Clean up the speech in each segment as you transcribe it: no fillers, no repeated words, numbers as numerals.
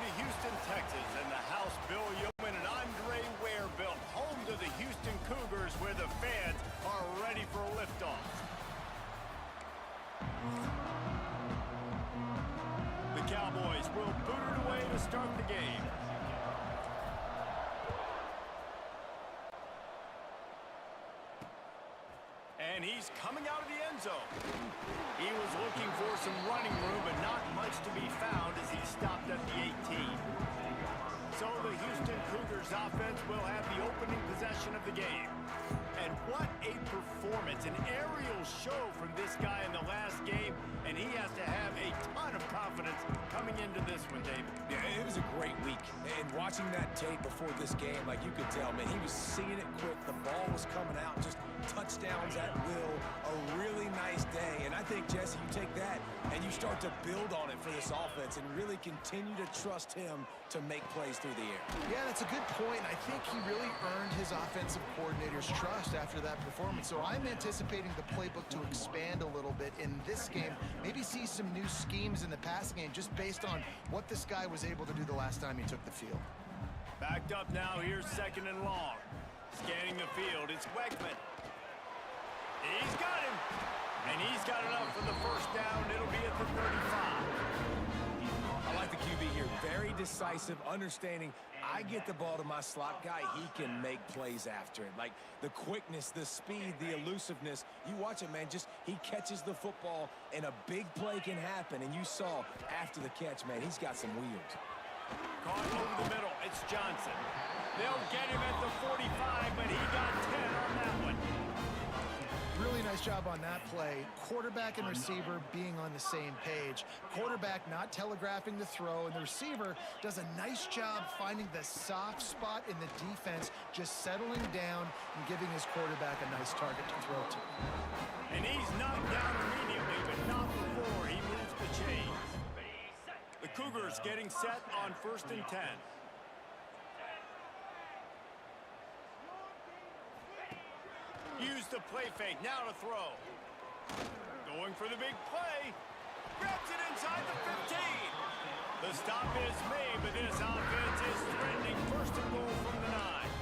to Houston, Texas, and the house Bill Yeoman and Andre Ware built, home to the Houston Cougars, where the fans are ready for a liftoff. The Cowboys will boot it away to start the game. And he's coming out of the end zone. He was looking for some running room, but not much to be found as he stopped at the 18. So the Houston Cougars offense will have the opening possession of the game. And what a performance, an aerial show from this guy in the last game, and he has to have a ton of confidence coming into this one, David. Yeah, it was a great week, and watching that tape before this game, like you could tell, man, he was seeing it quick. The ball was coming out, just touchdowns at will. A really nice day, and I think, Jesse, you take that and you start to build on it for this offense and really continue to trust him to make plays through the air. Yeah, that's a good point. I think he really earned his offensive coordinator's trust after that performance. So I'm anticipating the playbook to expand a little bit in this game. Maybe see some new schemes in the passing game just based on what this guy was able to do the last time he took the field. Backed up now, here's 2nd and long. Scanning the field, it's Weckman. He's got him. And he's got enough for the first down. It'll be at the 35. I like the QB here. Very decisive, understanding I get the ball to my slot guy, he can make plays after it. Like the quickness, the speed, the elusiveness. You watch it, man, just he catches the football and a big play can happen. And you saw after the catch, man, he's got some wheels. Caught over the middle. It's Johnson. They'll get him at the 45, but he got 10 on that one. Really nice job on that play. Quarterback and receiver being on the same page. Quarterback not telegraphing the throw, and the receiver does a nice job finding the soft spot in the defense, just settling down and giving his quarterback a nice target to throw to. And he's knocked down immediately, but not before he moves the chains. The Cougars getting set on 1st and 10. Use the play fake, now to throw. Going for the big play. Grabs it inside the 15. The stop is made, but this offense is threatening 1st and goal from the 9.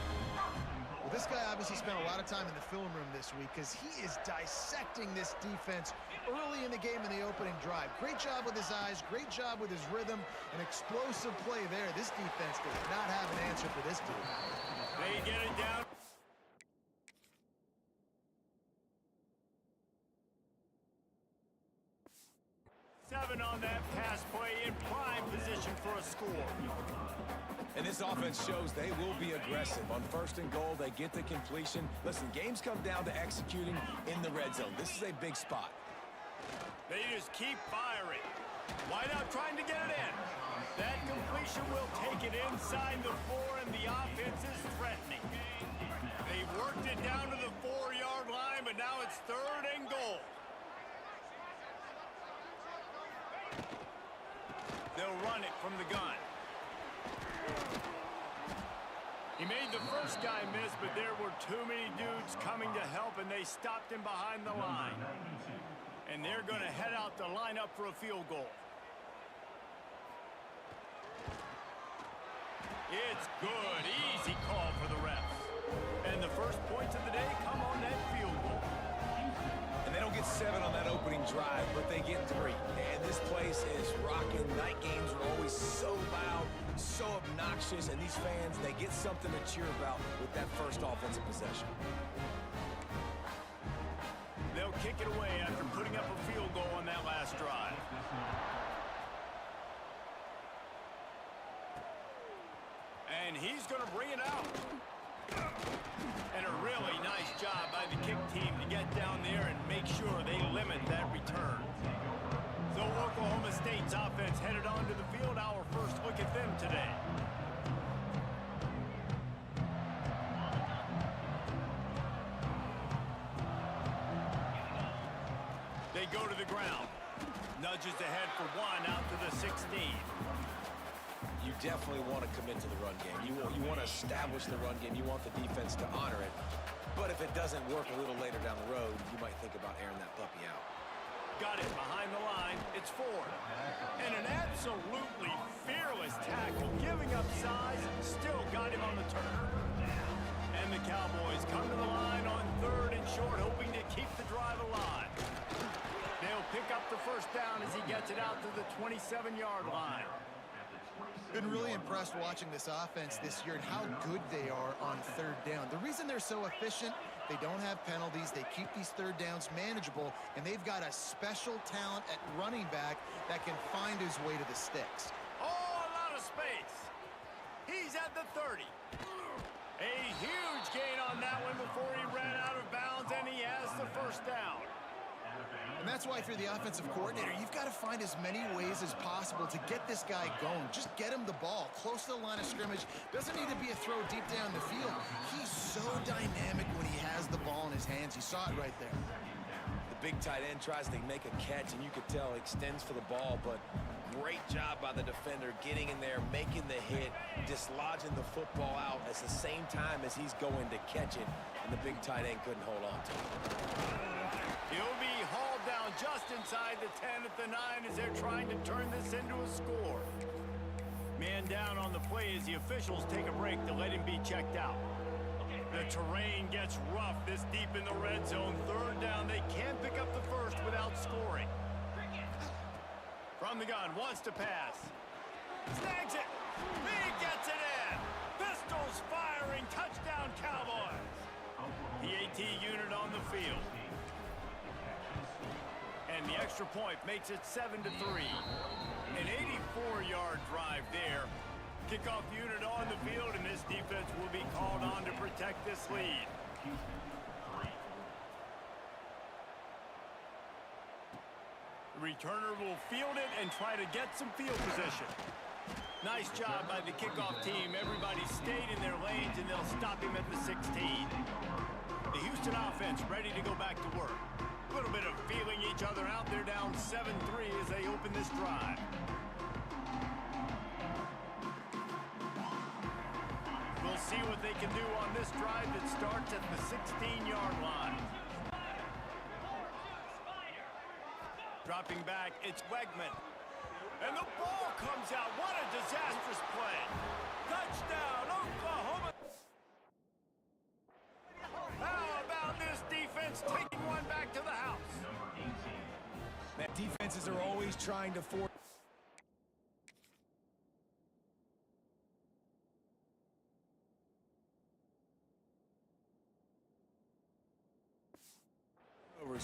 Well, this guy obviously spent a lot of time in the film room this week because he is dissecting this defense early in the game in the opening drive. Great job with his eyes, great job with his rhythm, an explosive play there. This defense does not have an answer for this dude. They get it down. Seven on that pass play, in prime position for a score. And this offense shows they will be aggressive. On 1st and goal, they get the completion. Listen, games come down to executing in the red zone. This is a big spot. They just keep firing. Wide out trying to get it in. That completion will take it inside the 4, and the offense is threatening. They've worked it down to the 4-yard line, but now it's 3rd and goal. They'll run it from the gun. He made the first guy miss, but there were too many dudes coming to help, and they stopped him behind the line. And they're going to head out to line up for a field goal. It's good. Easy call for the refs. And the first points of the day come on that field goal. And they don't get 7 on that opening drive, but they get 3. And this place is rocking. Night games are always so loud, so obnoxious, and these fans, they get something to cheer about with that first offensive possession. They'll kick it away after putting up a field goal on that last drive. And he's going to bring it out. And a really nice job by the kick team to get down there and make sure they limit that return. So Oklahoma State's offense headed onto the field. Our first look at them today. They go to the ground. Nudges ahead for 1 out to the 16. You definitely want to commit to the run game. You want to establish the run game. You want the defense to honor it. But if it doesn't work a little later down the road, you might think about airing that puppy out. got it behind the line. It's Ford. And an absolutely fearless tackle, giving up size, still got him on the turn. And the Cowboys come to the line on 3rd and short, hoping to keep the drive alive. They'll pick up the first down as he gets it out to the 27-yard line. Been really impressed watching this offense this year and how good they are on 3rd down. The reason they're so efficient, they don't have penalties, they keep these 3rd downs manageable, and they've got a special talent at running back that can find his way to the sticks. Oh, a lot of space. He's at the 30. A huge gain on that one before he ran out of bounds, and he has the first down. And that's why if you're the offensive coordinator, you've got to find as many ways as possible to get this guy going. Just get him the ball close to the line of scrimmage. Doesn't need to be a throw deep down the field. He's so dynamic when he has the ball in his hands. You saw it right there. The big tight end tries to make a catch, and you could tell extends for the ball, but great job by the defender getting in there, making the hit, dislodging the football out at the same time as he's going to catch it, and the big tight end couldn't hold on to it. He'll be hauled down just inside the 10 at the 9 as they're trying to turn this into a score. Man down on the play as the officials take a break to let him be checked out. The terrain gets rough this deep in the red zone. 3rd down, they can't pick up the first without scoring. From the gun, wants to pass. Snags it. He gets it in. Pistols firing. Touchdown, Cowboys. The AT unit on the field. And the extra point makes it 7-3. An 84-yard drive there. Kickoff unit on the field, and this defense will be called on to protect this lead. The returner will field it and try to get some field position. Nice job by the kickoff team. Everybody stayed in their lanes, and they'll stop him at the 16. The Houston offense ready to go back to work. A little bit of feeling each other out. They're down 7-3 as they open this drive. We'll see what they can do on this drive that starts at the 16-yard line. Dropping back, it's Wegman. And the ball comes out. What a disastrous play. Touchdown, Oklahoma. How about this defense taking one back to the house? That defenses are always trying to force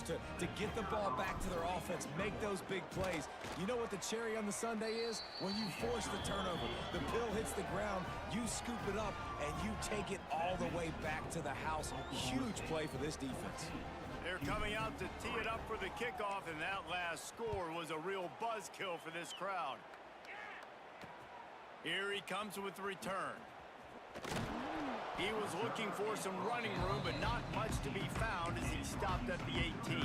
to get the ball back to their offense, make those big plays. You know what the cherry on the sundae is? When you force the turnover, the pill hits the ground, you scoop it up, and you take it all the way back to the house. Huge play for this defense. They're coming out to tee it up for the kickoff, and that last score was a real buzzkill for this crowd. Here he comes with the return. He was looking for some running room, but not much to be found as he stopped at the 18.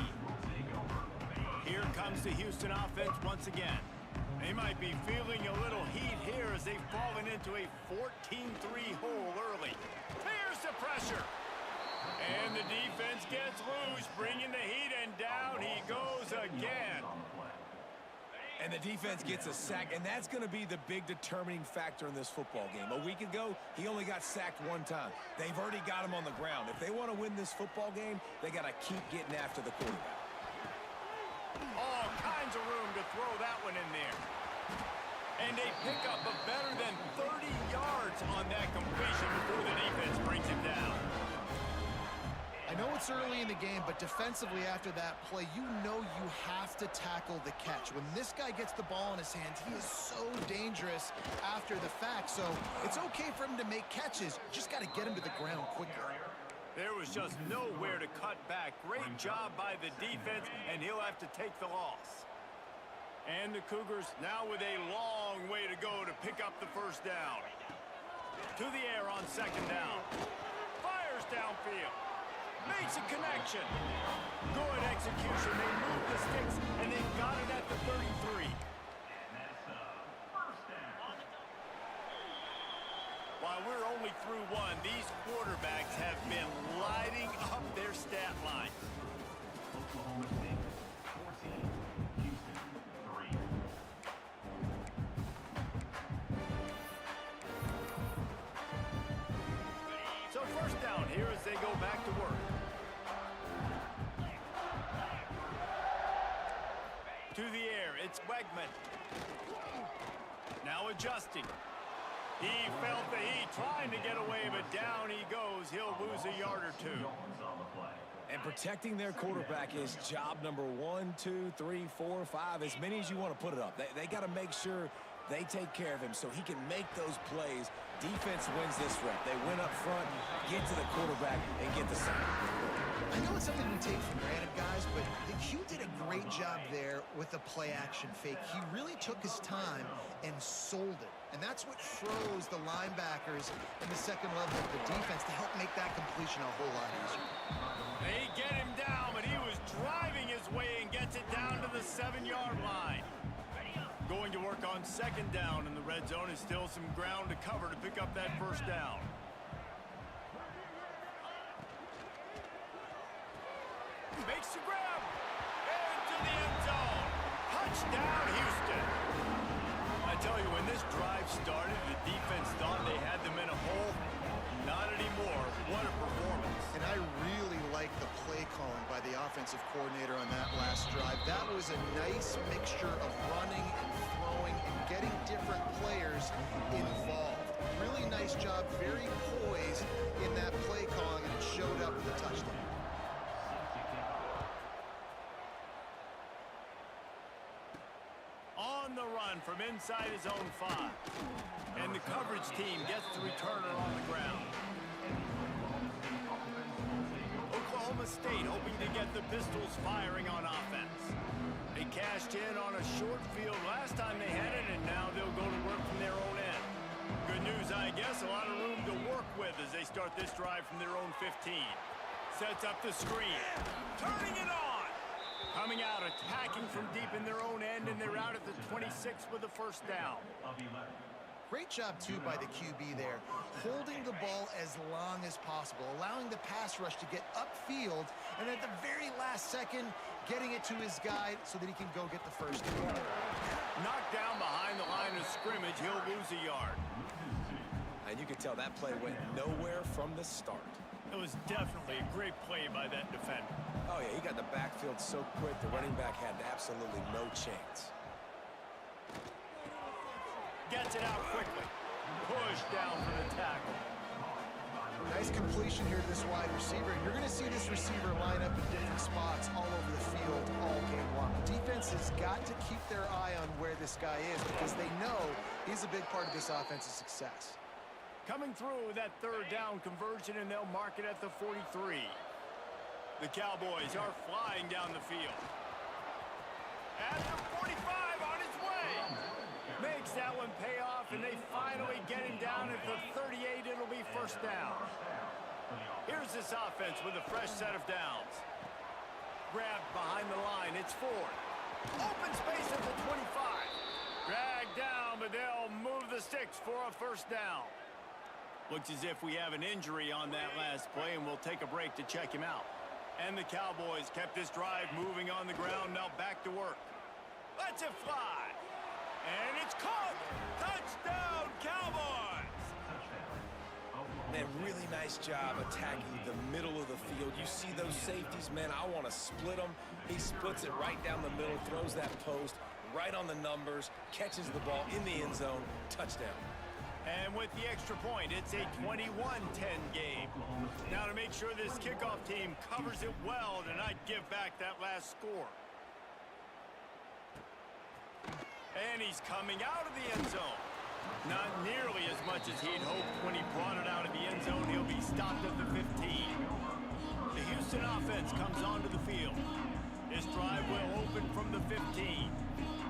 Here comes the Houston offense once again. They might be feeling a little heat here as they've fallen into a 14-3 hole early. Here's the pressure. And the defense gets loose, bringing the heat, and down he goes again. And the defense gets a sack, and that's going to be the big determining factor in this football game. A week ago, he only got sacked one time. They've already got him on the ground. If they want to win this football game, they got to keep getting after the quarterback. All kinds of room to throw that one in there. And a pickup of better than 30 yards on that completion before the defense brings him down. I know it's early in the game, but defensively after that play, you know you have to tackle the catch. When this guy gets the ball in his hands, he is so dangerous after the fact. So it's okay for him to make catches. You just got to get him to the ground quicker. There was just nowhere to cut back. Great job by the defense, and he'll have to take the loss. And the Cougars now with a long way to go to pick up the first down. To the air on second down. Fires downfield. Makes a connection. Good execution. They moved the sticks, and they got it at the 33. While we're only through one, these quarterbacks have been lighting up their stat line. here as they go back to work. To the air, it's Wegman. Now adjusting. He felt the heat trying to get away, but down he goes. He'll lose a yard or two. And protecting their quarterback is job number 1, 2, 3, 4, 5, as many as you want to put it up. They got to make sure they take care of him so he can make those plays. Defense wins this rep. They win up front, get to the quarterback, and get the sack. I know it's something we take for granted, guys, but Q did a great job there with the play-action fake. He really took his time and sold it. And that's what froze the linebackers in the second level of the defense to help make that completion a whole lot easier. They get him down, but he was driving his way and gets it down to the 7-yard line. Going to work on second down in the red zone is still some ground to cover to pick up that first down. Makes the grab. Into the end zone. Touchdown, Houston. I tell you, when this drive started, the defense thought they had them in a hole. Not anymore. What a performance. And I really like the play calling by the offensive coordinator on that last drive. That was a nice mixture of running and throwing and getting different players involved. Really nice job, very poised in that play calling, and it showed up with a touchdown. On the run from inside his own 5. And the coverage team gets the returner on the ground. Oklahoma State hoping to get the Pistols firing on offense. They cashed in on a short field last time they had it, and now they'll go to work from their own end. Good news, I guess, a lot of room to work with as they start this drive from their own 15. Sets up the screen. Turning it on. Coming out, attacking from deep in their own end, and they're out at the 26 with a first down. Great job, too, by the QB there, holding the ball as long as possible, allowing the pass rush to get upfield, and at the very last second, getting it to his guy so that he can go get the first down. Knocked down behind the line of scrimmage, he'll lose a yard. And you can tell that play went nowhere from the start. It was definitely a great play by that defender. Oh, yeah, he got the backfield so quick, the running back had absolutely no chance. Gets it out quickly. Push down for the tackle. Nice completion here to this wide receiver. And you're going to see this receiver line up in different spots all over the field all game long. The defense has got to keep their eye on where this guy is because they know he's a big part of this offense's success. Coming through that third down conversion, and they'll mark it at the 43. The Cowboys are flying down the field. At the 45 on his way. Makes that one pay off, and they finally get him down at the 38. It'll be first down. Here's this offense with a fresh set of downs. Grabbed behind the line. It's Ford. Open space at the 25. Dragged down, but they'll move the sticks for a first down. Looks as if we have an injury on that last play, and we'll take a break to check him out. And the Cowboys kept this drive moving on the ground. Now back to work. Let's it fly. And it's caught. Touchdown, Cowboys. Man, really nice job attacking the middle of the field. You see those safeties, man, I want to split them. He splits it right down the middle, throws that post right on the numbers, catches the ball in the end zone, touchdown. And with the extra point, it's a 21-10 game. Now to make sure this kickoff team covers it well to not give back that last score. And he's coming out of the end zone. Not nearly as much as he'd hoped when he brought it out of the end zone. He'll be stopped at the 15. The Houston offense comes onto the field. This drive will open from the 15.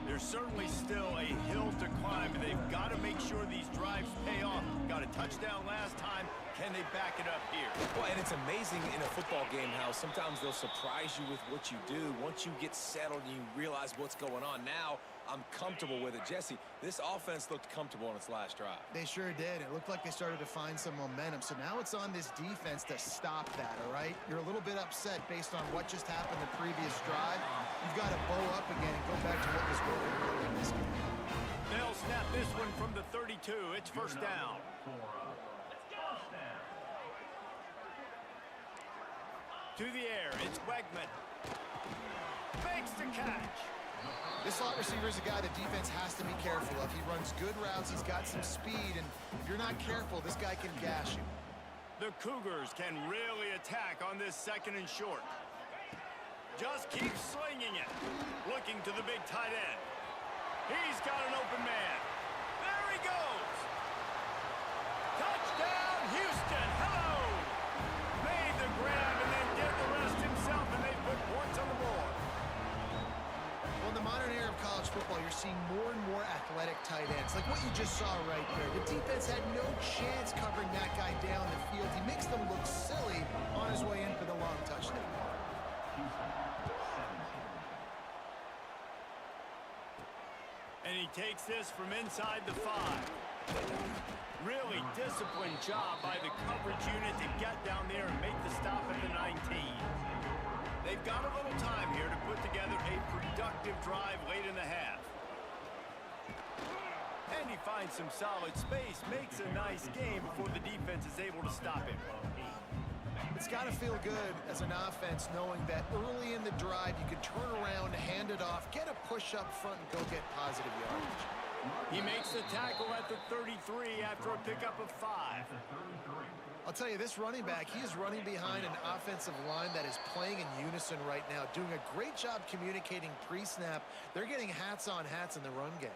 There's certainly still a hill to climb, but they've got to make sure these drives pay off. Got a touchdown last time. Can they back it up here? Well, and it's amazing in a football game how sometimes they'll surprise you with what you do. Once you get settled and you realize what's going on, now I'm comfortable with it. Jesse, this offense looked comfortable on its last drive. They sure did. It looked like they started to find some momentum. So now it's on this defense to stop that, all right? You're a little bit upset based on what just happened the previous drive. You've got to bow up again and go back to what was working earlier in this game. They'll snap this one from the 32. It's first down. To the air, it's Wegman. Makes the catch. This slot receiver is a guy the defense has to be careful of. He runs good routes, he's got some speed, and if you're not careful, this guy can gash you. The Cougars can really attack on this 2nd and short. Just keep slinging it. Looking to the big tight end. He's got an open man. There he goes. Touchdown, Houston. Hello. Made the grab and then did the rest himself, and they put points on the board. Well, in the modern era of college football, you're seeing more and more athletic tight ends, like what you just saw right there. The defense had no chance covering that guy down the field. He makes them look silly on his way in for the long touchdown. And he takes this from inside the 5. Really disciplined job by the coverage unit to get down there and make the stop at the 19. They've got a little time here to put together a productive drive late in the half. And he finds some solid space, makes a nice game before the defense is able to stop him. It's got to feel good as an offense knowing that early in the drive you can turn around, hand it off, get a push up front, and go get positive yardage. He makes the tackle at the 33 after a pickup of 5. I'll tell you, this running back, he is running behind an offensive line that is playing in unison right now, doing a great job communicating pre-snap. They're getting hats on hats in the run game.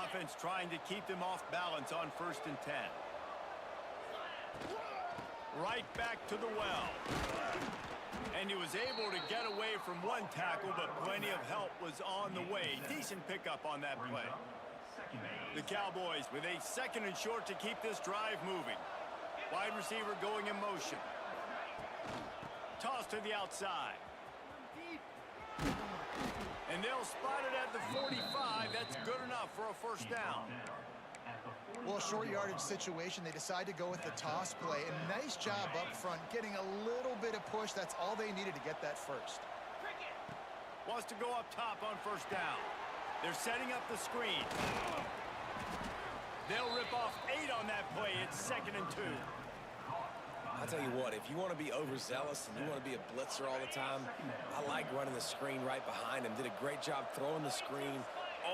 Offense trying to keep them off balance on 1st and 10. Right back to the well. And he was able to get away from one tackle, but plenty of help was on the way. Decent pickup on that play. The Cowboys with a 2nd and short to keep this drive moving. Wide receiver going in motion. Toss to the outside. And they'll spot it at the 45. That's good enough for a 1st down. Well, short yardage situation, they decide to go with the toss play. And nice job up front, getting a little bit of push. That's all they needed to get that 1st. Wants to go up top on 1st down. They're setting up the screen. They'll rip off 8 on that play. It's 2nd and 2. I'll tell you what, if you want to be overzealous and you want to be a blitzer all the time, I like running the screen right behind him. Did a great job throwing the screen.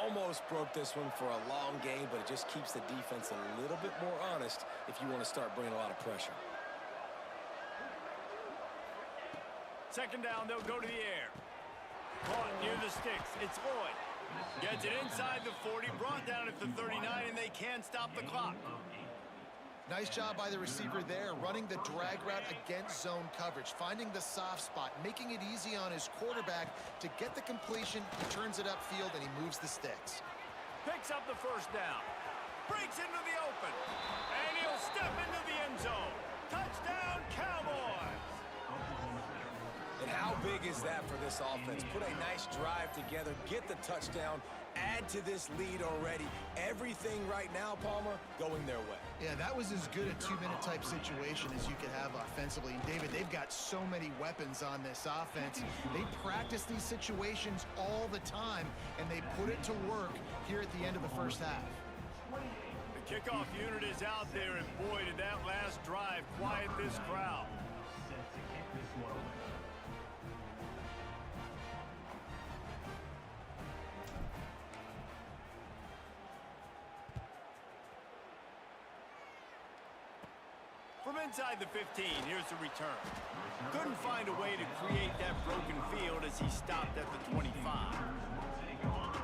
Almost broke this one for a long game, but it just keeps the defense a little bit more honest if you want to start bringing a lot of pressure. 2nd down, they'll go to the air. Caught it near the sticks. It's Lloyd. Gets it inside the 40, brought down at the 39, and they can't stop the clock. Nice job by the receiver there, running the drag route against zone coverage, finding the soft spot, making it easy on his quarterback to get the completion. He turns it upfield, and he moves the sticks. Picks up the 1st down. Breaks into the open. And he'll step into the end zone. Touchdown, Cowboys! And how big is that for this offense? Put a nice drive together, get the touchdown, add to this lead already. Everything right now, Palmer, going their way. Yeah, that was as good a 2-minute type situation as you could have offensively. And David, they've got so many weapons on this offense. They practice these situations all the time, and they put it to work here at the end of the 1st half. The kickoff unit is out there, and boy, did that last drive quiet this crowd. From inside the 15, here's the return. Couldn't find a way to create that broken field as he stopped at the 25.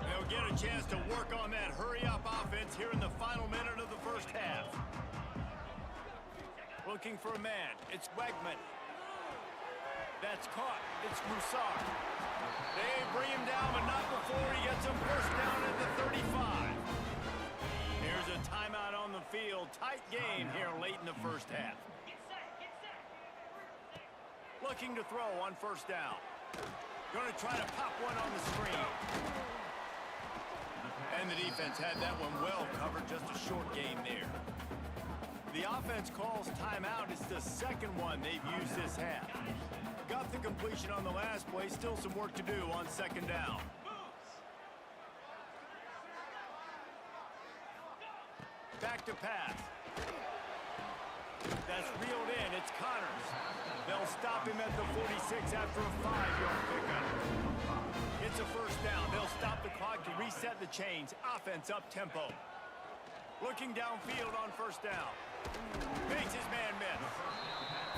They'll get a chance to work on that hurry-up offense here in the final minute of the 1st half. Looking for a man. It's Wegman. That's caught. It's Broussard. They bring him down, but not before he gets a 1st down at the 35. Here's a timeout on the field. Tight game here late in the 1st half. Looking to throw on 1st down. Going to try to pop one on the screen. And the defense had that one well covered. Just a short game there. The offense calls timeout. It's the 2nd one they've used this half. Got the completion on the last play. Still some work to do on 2nd down. Back to pass. They'll stop him at the 46 after a 5-yard pickup. It's a first down. They'll stop the clock to reset the chains. Offense up tempo. Looking downfield on first down. Makes his man miss.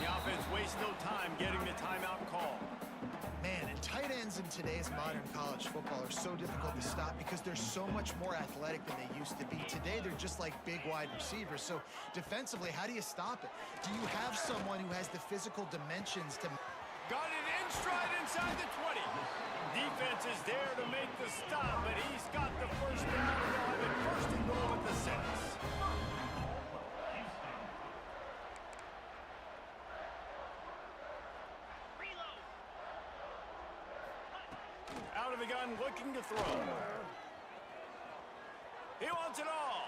The offense wastes no time getting the timeout call. Man, and tight ends in today's modern college football are so difficult to stop because they're so much more athletic than they used to be. Today, they're just like big wide receivers. So defensively, how do you stop it? Do you have someone who has the physical dimensions to... Got it in stride inside the 20. Defense is there to make the stop, but he's got the first down, and they'll have it first and goal at the 6. Out of the gun, looking to throw. He wants it all.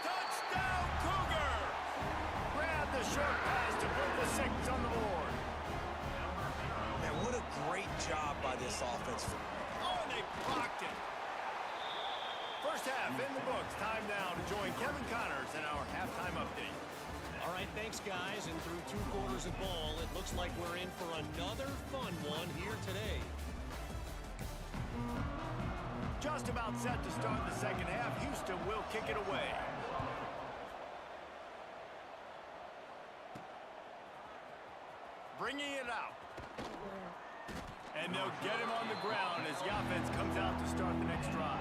Touchdown, Cougar! Grab the short pass to put the 6 on the board. Man, what a great job by this offense. Oh, and they blocked it. First half in the books. Time now to join Kevin Connors in our halftime update. All right, thanks, guys. And through 2 quarters of ball, it looks like we're in for another fun one here today. Just about set to start the second half. Houston will kick it away. Bringing it out. And they'll get him on the ground as the offense comes out to start the next drive.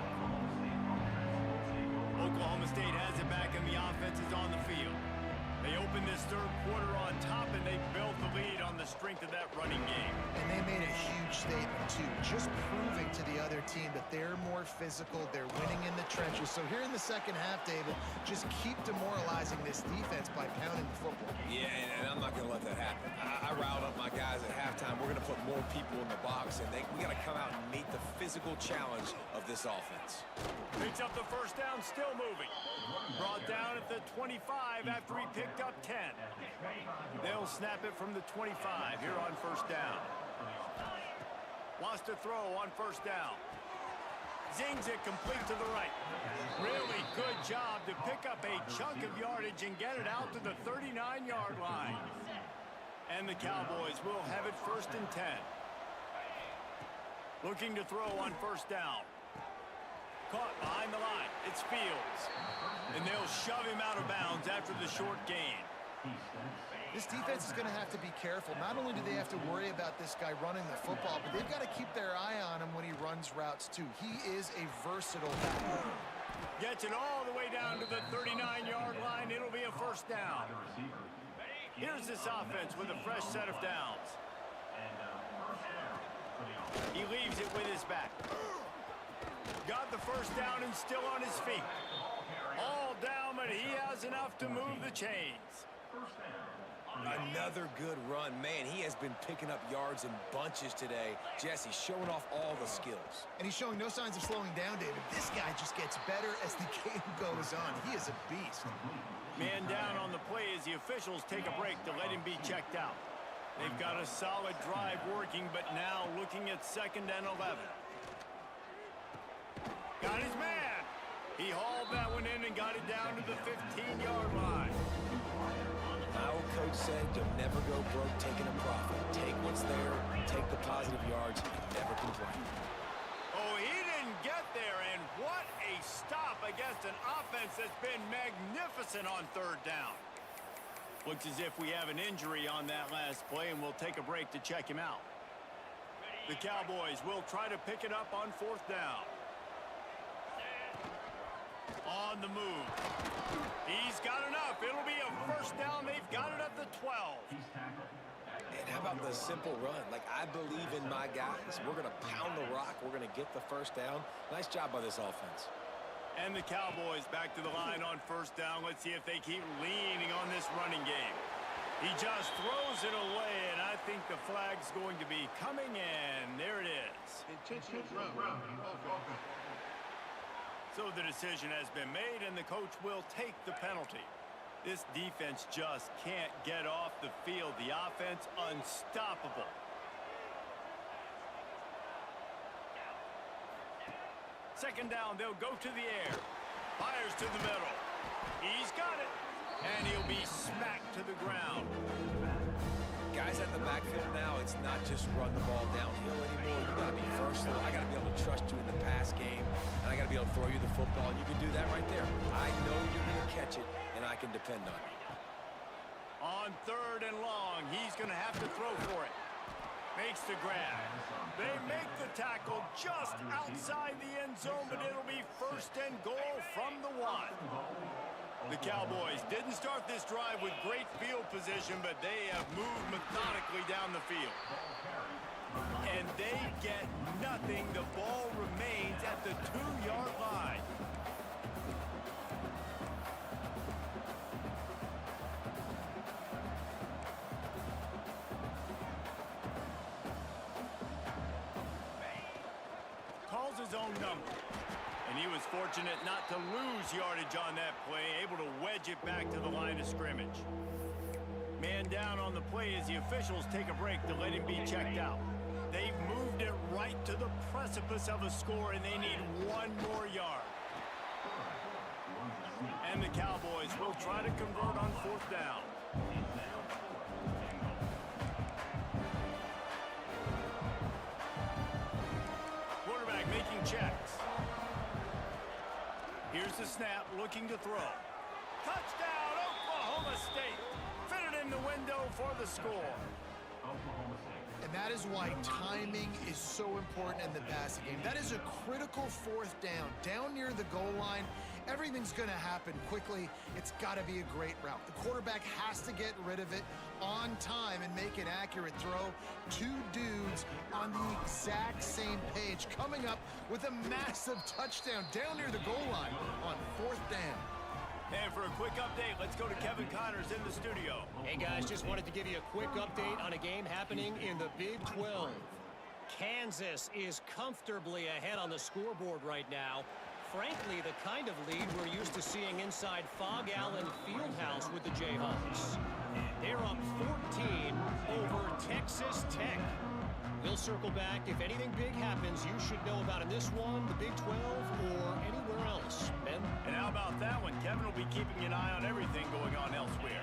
Oklahoma State has it back and the offense is on the field. They open this third quarter on top and they built the lead on the strength of that running game. And they made a huge statement, too, just proving to the other team that they're more physical, they're winning in the trenches. So here in the second half, David, just keep demoralizing this defense by pounding the football. Yeah, and I'm not going to let that happen. I riled up my guys at halftime. We're going to put more people in the box, and we got to come out and meet the physical challenge of this offense. Picks up the first down, still moving. Brought down at the 25 after he picked up 10. They'll snap it from the 25 here on first down. Wants to throw on first down. Zings it complete to the right. Really good job to pick up a chunk of yardage and get it out to the 39-yard line. And the Cowboys will have it first and 10. Looking to throw on first down. Caught behind the line. It's Fields. And they'll shove him out of bounds after the short gain. This defense is going to have to be careful. Not only do they have to worry about this guy running the football, but they've got to keep their eye on him when he runs routes, too. He is a versatile back. Gets it all the way down to the 39-yard line. It'll be a first down. Here's this offense with a fresh set of downs. He leaves it with his back. Got the first down and still on his feet. All down, but he has enough to move the chains. Another good run. Man, he has been picking up yards in bunches today. Jesse showing off all the skills. And he's showing no signs of slowing down, David. This guy just gets better as the game goes on. He is a beast. Man down on the play as the officials take a break to let him be checked out. They've got a solid drive working, but now looking at 2nd and 11. Got his man. He hauled that one in and got it down to the 15-yard line. My old coach said you'll never go broke taking a profit. Take what's there, take the positive yards, and never complain. Oh, he didn't get there, and what a stop against an offense that's been magnificent on 3rd down. Looks as if we have an injury on that last play, and we'll take a break to check him out. The Cowboys will try to pick it up on 4th down. On the move. He's got enough. It'll be a first down. They've got it at the 12. And how about the simple run? Like, I believe in my guys. We're going to pound the rock. We're going to get the first down. Nice job by this offense. And the Cowboys back to the line on first down. Let's see if they keep leaning on this running game. He just throws it away, and I think the flag's going to be coming in. There it is. Intentional throw. So the decision has been made, and the coach will take the penalty. This defense just can't get off the field. The offense unstoppable. Second down, they'll go to the air. Fires to the middle. He's got it. And he'll be smacked to the ground. Guys at the backfield now, it's not just run the ball downhill anymore. You got to be versatile. I got to be able to trust you in the pass game, and I got to be able to throw you the football, and you can do that right there. I know you're going to catch it, and I can depend on you. On 3rd and long, he's going to have to throw for it. Makes the grab. They make the tackle just outside the end zone, but it'll be 1st and goal from the 1. The Cowboys didn't start this drive with great field position, but they have moved methodically down the field. And they get nothing. The ball remains at the 2-yard line. Calls his own number. And he was fortunate not to lose yardage on that play, able to wedge it back to the line of scrimmage. Man down on the play as the officials take a break to let him be checked out. They've moved it right to the precipice of a score, and they need 1 more yard. And the Cowboys will try to convert on 4th down. Quarterback making checks. Here's the snap, looking to throw. Touchdown, Oklahoma State. Fitted in the window for the score. And that is why timing is so important in the passing game. That is a critical 4th down. Down near the goal line, everything's going to happen quickly. It's got to be a great route. The quarterback has to get rid of it on time and make an accurate throw. 2 dudes on the exact same page coming up with a massive touchdown down near the goal line on 4th down. And for a quick update, let's go to Kevin Connors in the studio. Hey, guys, just wanted to give you a quick update on a game happening in the Big 12. Kansas is comfortably ahead on the scoreboard right now. Frankly, the kind of lead we're used to seeing inside Fog Allen Fieldhouse with the Jayhawks. They're up 14 over Texas Tech. We'll circle back. If anything big happens, you should know about in this one, the Big 12, or anywhere else. Ben? And how about that one? Kevin will be keeping an eye on everything going on elsewhere.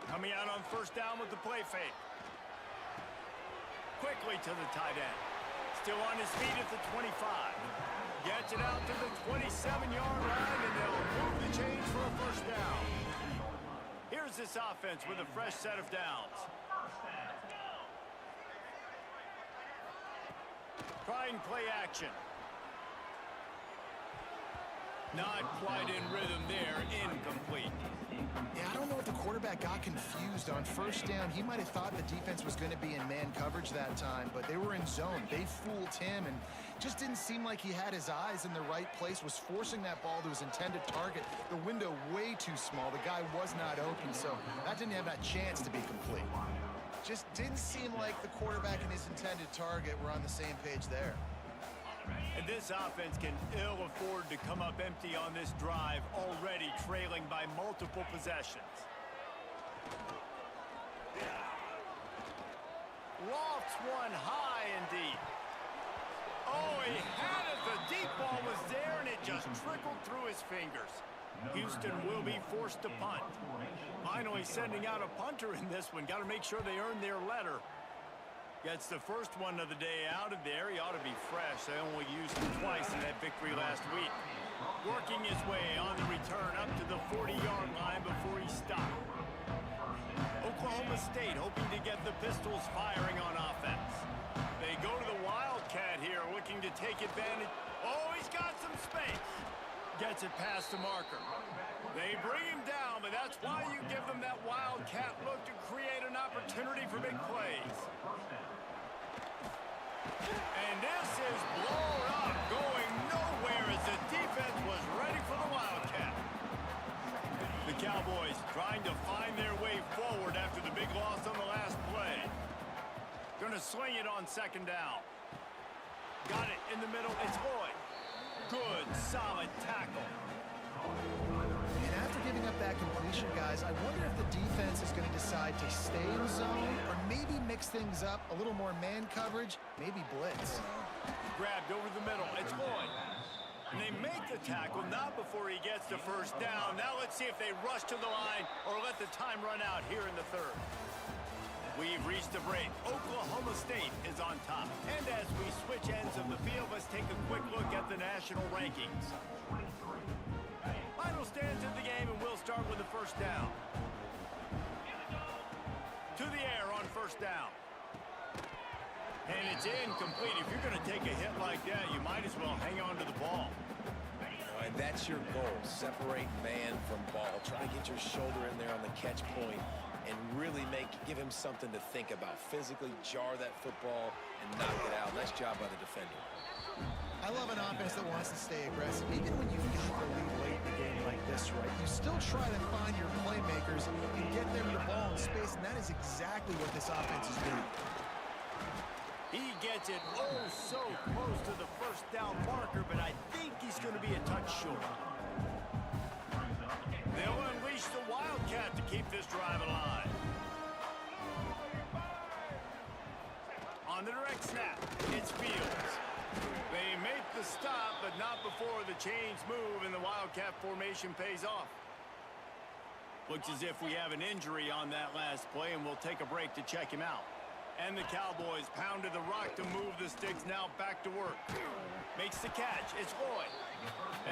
Coming out on 1st down with the play fake. Quickly to the tight end. Still on his feet at the 25. Gets it out to the 27-yard line, and they'll move the chains for a 1st down. Here's this offense with a fresh set of downs. Trying play action. Not quite in rhythm there, incomplete. Yeah, I don't know if the quarterback got confused on 1st down. He might have thought the defense was going to be in man coverage that time, but they were in zone. They fooled him and just didn't seem like he had his eyes in the right place, was forcing that ball to his intended target. The window way too small. The guy was not open, so that didn't have that chance to be complete. Just didn't seem like the quarterback and his intended target were on the same page there. And this offense can ill afford to come up empty on this drive, already trailing by multiple possessions. Lofts one high and deep. Oh, he had it. The deep ball was there, and it just trickled through his fingers. Houston will be forced to punt. Finally sending out a punter in this one. Got to make sure they earn their letter. Gets the first one of the day out of there. He ought to be fresh. They only used him twice in that victory last week. Working his way on the return up to the 40-yard line before he stopped. Oklahoma State hoping to get the Pistols firing on offense. They go to the Wildcat here, looking to take advantage. Oh, he's got some space. Gets it past the marker. They bring him down, but that's why you give them that Wildcat look to create an opportunity for big plays. And this is blown up, going nowhere as the defense was ready for the Wildcat. The Cowboys trying to find their way forward after the big loss on the last play. Going to sling it on 2nd down. Got it in the middle. It's Lloyd. Good, solid tackle. And after giving up that completion, guys, I wonder if the defense is going to decide to stay in zone or maybe mix things up, a little more man coverage, maybe blitz. Grabbed over the middle. It's Lloyd. And they make the tackle, not before he gets the first down. Now let's see if they rush to the line or let the time run out here in the third. We've reached the break. Oklahoma State is on top. And as we switch ends of the field, let's take a quick look at the national rankings. Final stands in the game, and we'll start with the first down. To the air on first down. And it's incomplete. If you're going to take a hit like that, you might as well hang on to the ball. And that's your goal. Separate man from ball. Try to get your shoulder in there on the catch point and really give him something to think about. Physically jar that football and knock it out. Nice job by the defender. I love an offense that wants to stay aggressive. Even when you've got the lead late in the game like this, right, you still try to find your playmakers and get them the ball in space, and that is exactly what this offense is doing. He gets it oh so close to the first down marker, but I think he's going to be a touch short. They'll unleash the Wildcat to keep this drive alive. On the direct snap, it's Fields. They make the stop, but not before the chains move and the Wildcat formation pays off. Looks as if we have an injury on that last play, and we'll take a break to check him out. And the Cowboys pounded the rock to move the sticks, now back to work. Makes the catch, it's Lloyd.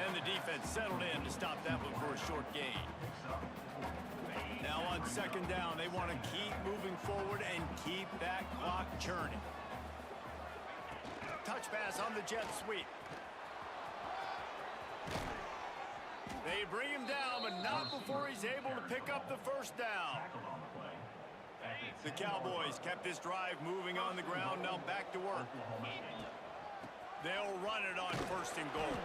And the defense settled in to stop that one for a short gain. Now on second down, they want to keep moving forward and keep that clock churning. Touch pass on the jet sweep. They bring him down, but not before he's able to pick up the first down. The Cowboys kept this drive moving on the ground, now back to work. They'll run it on first and goal.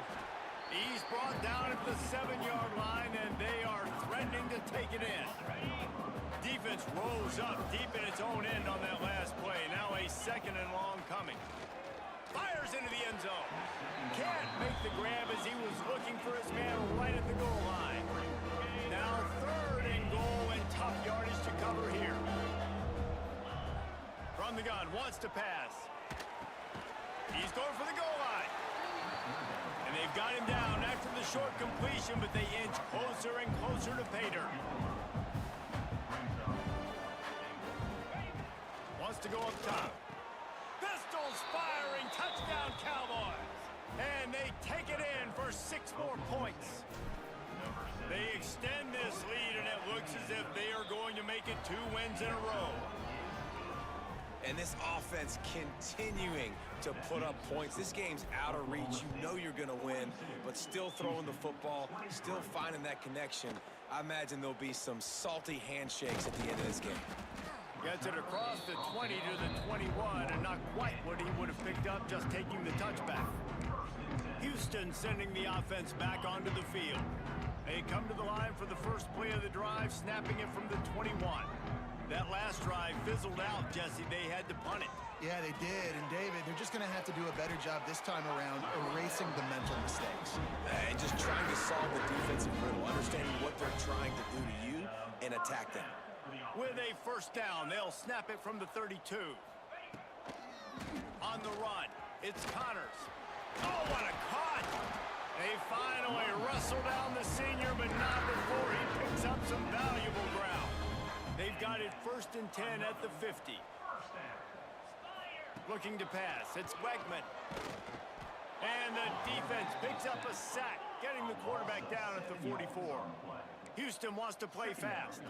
He's brought down at the 7-yard line, and they are threatening to take it in. Defense rose up deep in its own end on that last play. Now a second and long coming. Fires into the end zone. Can't make the grab as he was looking for his man right at the goal line. Now third and goal, and tough yardage to cover here. From the gun, wants to pass. He's going for the goal line. And they've got him down after the short completion, but they inch closer and closer to pay dirt. Wants to go up top. Pistols firing, touchdown Cowboys. And they take it in for 6 more points. They extend this lead, and it looks as if they are going to make it 2 wins in a row. And this offense continuing to put up points. This game's out of reach. You know you're going to win, but still throwing the football, still finding that connection. I imagine there'll be some salty handshakes at the end of this game. Gets it across the 20 to the 21, and not quite what he would have picked up just taking the touchback. Houston sending the offense back onto the field. They come to the line for the first play of the drive, snapping it from the 21. That last drive fizzled out, Jesse. They had to punt it. Yeah, they did. And, David, they're just going to have to do a better job this time around erasing the mental mistakes. And just trying to solve the defensive riddle, understanding what they're trying to do to you and attack them. With a first down, they'll snap it from the 32. On the run, it's Connors. Oh, what a cut! They finally wrestle down the senior, but not before he picks up some valuable ground. They've got it 1st and 10 at the 50. Looking to pass, it's Wegman. And the defense picks up a sack, getting the quarterback down at the 44. Houston wants to play fast.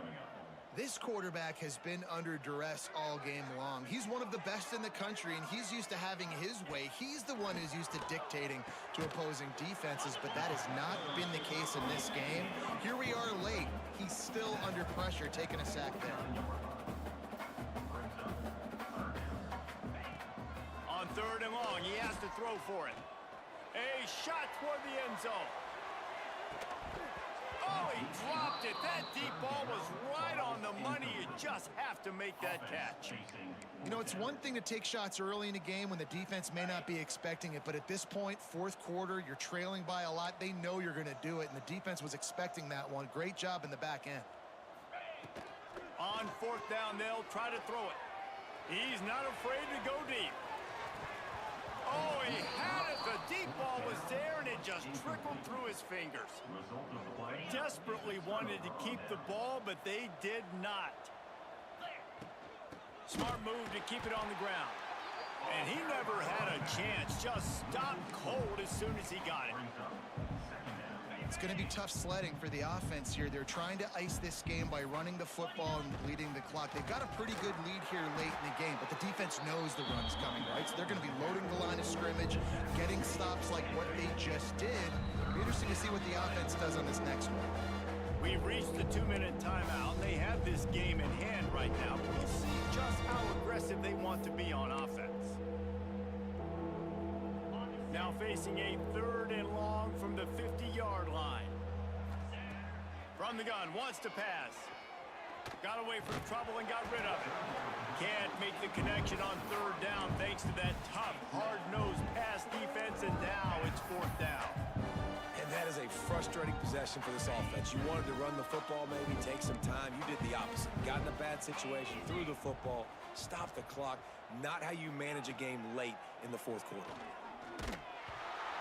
This quarterback has been under duress all game long. He's one of the best in the country, and he's used to having his way. He's the one who's used to dictating to opposing defenses, but that has not been the case in this game. Here we are late. He's still under pressure, taking a sack there. On 3rd and long, he has to throw for it. A shot toward the end zone. Oh, he dropped it. That deep ball was right on the money. You just have to make that catch. You know, it's one thing to take shots early in a game when the defense may not be expecting it, but at this point, 4th quarter, you're trailing by a lot. They know you're going to do it, and the defense was expecting that one. Great job in the back end. On 4th down, they'll try to throw it. He's not afraid to go deep. Oh, he had it. The deep ball was there, and it just trickled through his fingers. Desperately wanted to keep the ball, but they did not. Smart move to keep it on the ground. And he never had a chance. Just stopped cold as soon as he got it. It's going to be tough sledding for the offense here. They're trying to ice this game by running the football and bleeding the clock. They've got a pretty good lead here late in the game, but the defense knows the run's coming, right? So they're going to be loading the line of scrimmage, getting stops like what they just did. It'll be interesting to see what the offense does on this next one. We've reached the 2-minute timeout. They have this game in hand right now. We'll see just how aggressive they want to be on offense. Now facing a 3rd and long from the 50-yard line. From the gun, wants to pass. Got away from trouble and got rid of it. Can't make the connection on 3rd down thanks to that tough, hard-nosed pass defense, and now it's 4th down. And that is a frustrating possession for this offense. You wanted to run the football, maybe take some time. You did the opposite. Got in a bad situation, threw the football, stopped the clock. Not how you manage a game late in the 4th quarter.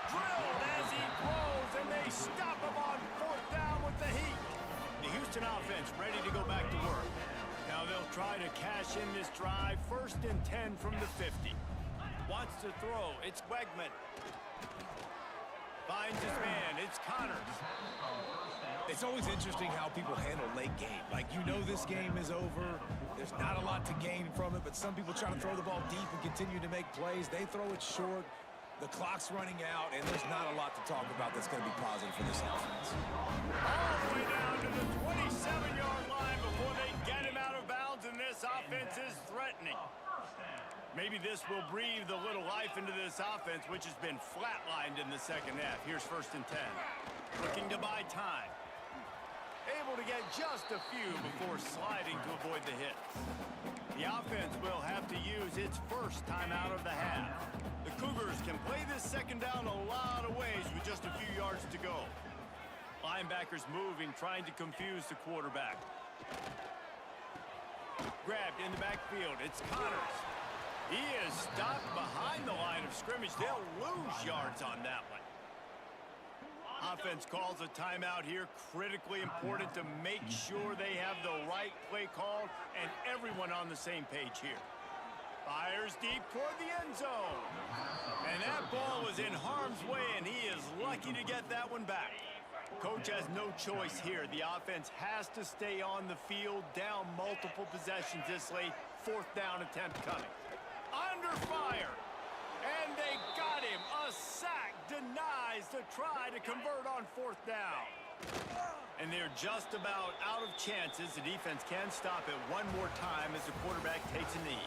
Drilled as he throws, and they stop him on 4th down with the heat. The Houston offense ready to go back to work. Now they'll try to cash in this drive. 1st and 10 from the 50. Wants to throw. It's Wegman. Finds his man. It's Connors. It's always interesting how people handle late game. Like, you know this game is over. There's not a lot to gain from it, but some people try to throw the ball deep and continue to make plays. They throw it short. The clock's running out, and there's not a lot to talk about that's going to be positive for this offense. All the way down to the 27-yard line before they get him out of bounds, and this offense is threatening. Maybe this will breathe a little life into this offense, which has been flatlined in the 2nd half. Here's 1st and 10. Looking to buy time. Able to get just a few before sliding to avoid the hits. The offense will have to use its first timeout of the half. The Cougars can play this 2nd down a lot of ways with just a few yards to go. Linebackers moving, trying to confuse the quarterback. Grabbed in the backfield. It's Connors. He is stopped behind the line of scrimmage. They'll lose yards on that one. Offense calls a timeout here. Critically important to make sure they have the right play called and everyone on the same page here. Fires deep toward the end zone. And that ball was in harm's way, and he is lucky to get that one back. Coach has no choice here. The offense has to stay on the field, down multiple possessions this late. 4th down attempt coming. Under fire. And they got him. A sack denies the try to convert on 4th down. And they're just about out of chances. The defense can stop it one more time as the quarterback takes a knee.